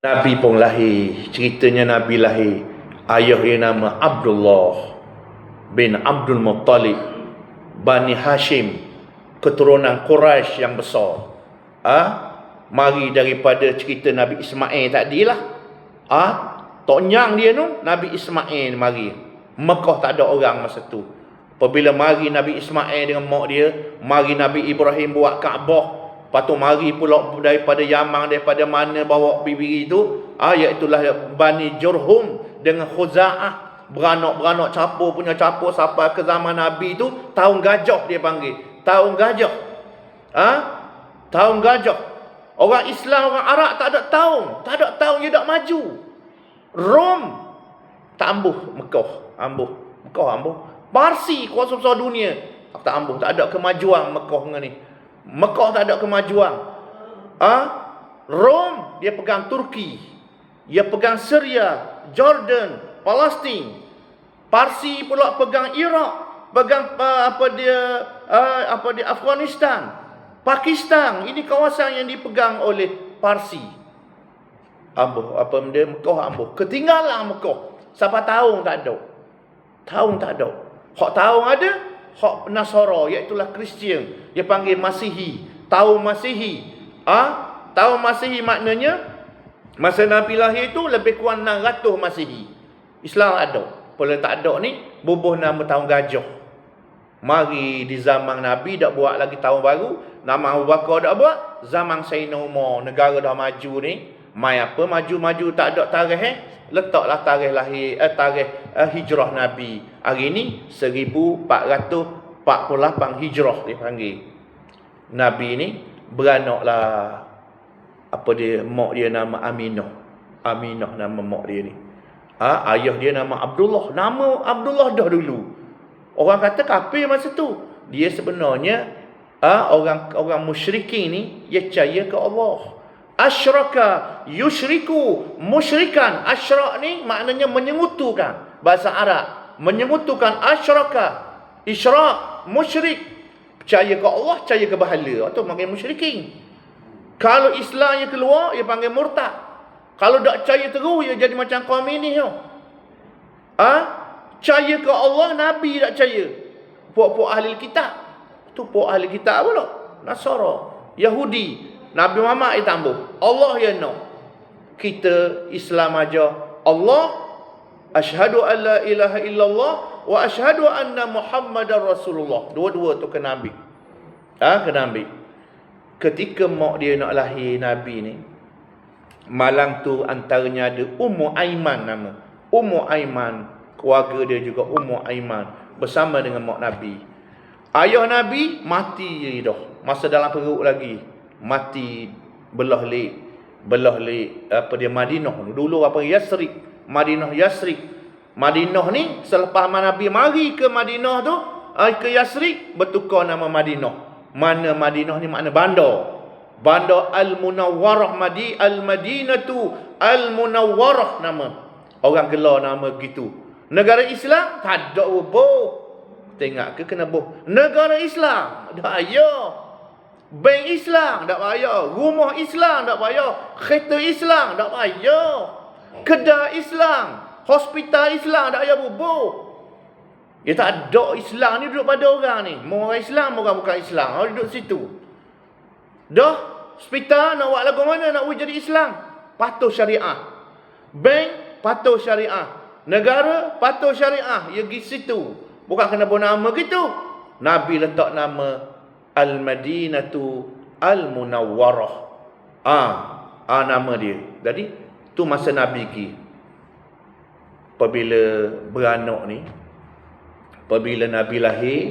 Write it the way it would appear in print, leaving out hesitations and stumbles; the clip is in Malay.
Nabi pun lahir. Ceritanya Nabi lahir. Ayah dia nama Abdullah bin Abdul Muttalib, Bani Hashim, keturunan Quraisy yang besar. Mari daripada cerita Nabi Ismail tadilah. Tok nyang dia tu Nabi Ismail mari. Mekah tak ada orang masa tu. Apabila mari Nabi Ismail dengan mak dia, mari Nabi Ibrahim buat Kaabah. Lepas tu mari pula daripada Yaman, daripada mana bawa bibiri tu, iaitulah Bani Jurhum dengan Khuza'ah. Beranak-beranak capur punya capur sampai ke zaman Nabi tu, tahun gajah dia panggil. Tahun gajah. Tahun gajah. Orang Islam, orang Arab tak ada tahun. Tak ada tahun dia tak maju. Rom tak ambuh Mekah. Mekah ambuh. Parsi kuasa besar dunia tak ambuh. Tak ada kemajuan Mekah dengan ni. Mekah tak ada kemajuan. Rom dia pegang Turki. Dia pegang Syria, Jordan, Palestin. Parsi pula pegang Iraq, pegang Afghanistan, Pakistan. Ini kawasan yang dipegang oleh Parsi. Ambuh Mekah ambuh. Ketinggalan Mekah. Sampai tahun tak ada. Tahun tak ada. Hak tahun ada, hak Nasara, iaitulah Kristian. Dia panggil Masihi. Tahun Masihi. Tahun Masihi maknanya masa Nabi lahir tu lebih kurang 600 Masihi. Islam ada. Kalau tak ada ni, bubuh nama tahun gajah. Mari di zaman Nabi dak buat lagi tahun baru. Nama Abu Bakar dak buat. Zaman Sayyidina Umar, negara dah maju ni. Mai apa maju-maju tak ada tarikh letaklah tarikh lahir tarikh hijrah Nabi. Hari ni 1448 hijrah dia panggil. Nabi ni beranaklah mak dia nama Aminah. Aminah nama mak dia ni. Ayah dia nama Abdullah. Nama Abdullah dah dulu. Orang kata kafir masa tu. Dia sebenarnya orang musyrikin ni dia percaya ke Allah. Asyraka yusyriku, musyrikan. Asyrak ni maknanya menyengutukan. Bahasa Arab, menyengutukan. Asyraka, isyrak, musyrik. Percaya ke Allah, percaya ke berhala. Itu panggil musyrikin. Kalau Islam yang keluar, dia panggil murtad. Kalau tak percaya terus, dia jadi macam kaum ini. Percaya ke Allah, Nabi tak percaya. Puak-puak ahli kitab. Itu puak ahli kitab pula. Nasara, Yahudi. Nabi Muhammad tambah. Allah ya no. Kita Islam aja. Allah, asyhadu an la ilaha illallah wa asyhadu anna Muhammadar Rasulullah. Dua-dua tu kena ambil. Kena ambil. Ketika mak dia nak lahir Nabi ni, malam tu antaranya ada Ummu Aiman nama. Ummu Aiman, keluarga dia juga Ummu Aiman bersama dengan mak Nabi. Ayah Nabi mati je dah. Masa dalam perut lagi. Mati belah lek Madinah dulu Yasrib. Madinah ni selepas Nabi mari ke Madinah tu, ke Yasrib bertukar nama Madinah. Mana Madinah ni makna bandar. Bandar Al-Munawwarah, Al-Madinatu Al-Munawwarah nama. Orang gelar nama gitu. Negara Islam tak ada boh. Tengok ke kena boh. Negara Islam dah ayah. Bank Islam tak payah. Rumah Islam tak payah. Kereta Islam tak payah. Kedai Islam, hospital Islam tak payah bubuh. Dia tak ada. Islam ni duduk pada orang ni. Orang Islam, orang bukan Islam. Orang duduk situ. Dah, hospital nak buat lagu mana nak jadi Islam? Patuh syariah. Bank patuh syariah. Negara patuh syariah. Dia pergi situ. Bukan kena pun nama gitu. Nabi letak nama Al-Madinatu Al-Munawwarah. Nama dia. Jadi tu masa Nabi pergi. Apabila beranak ni, apabila Nabi lahir,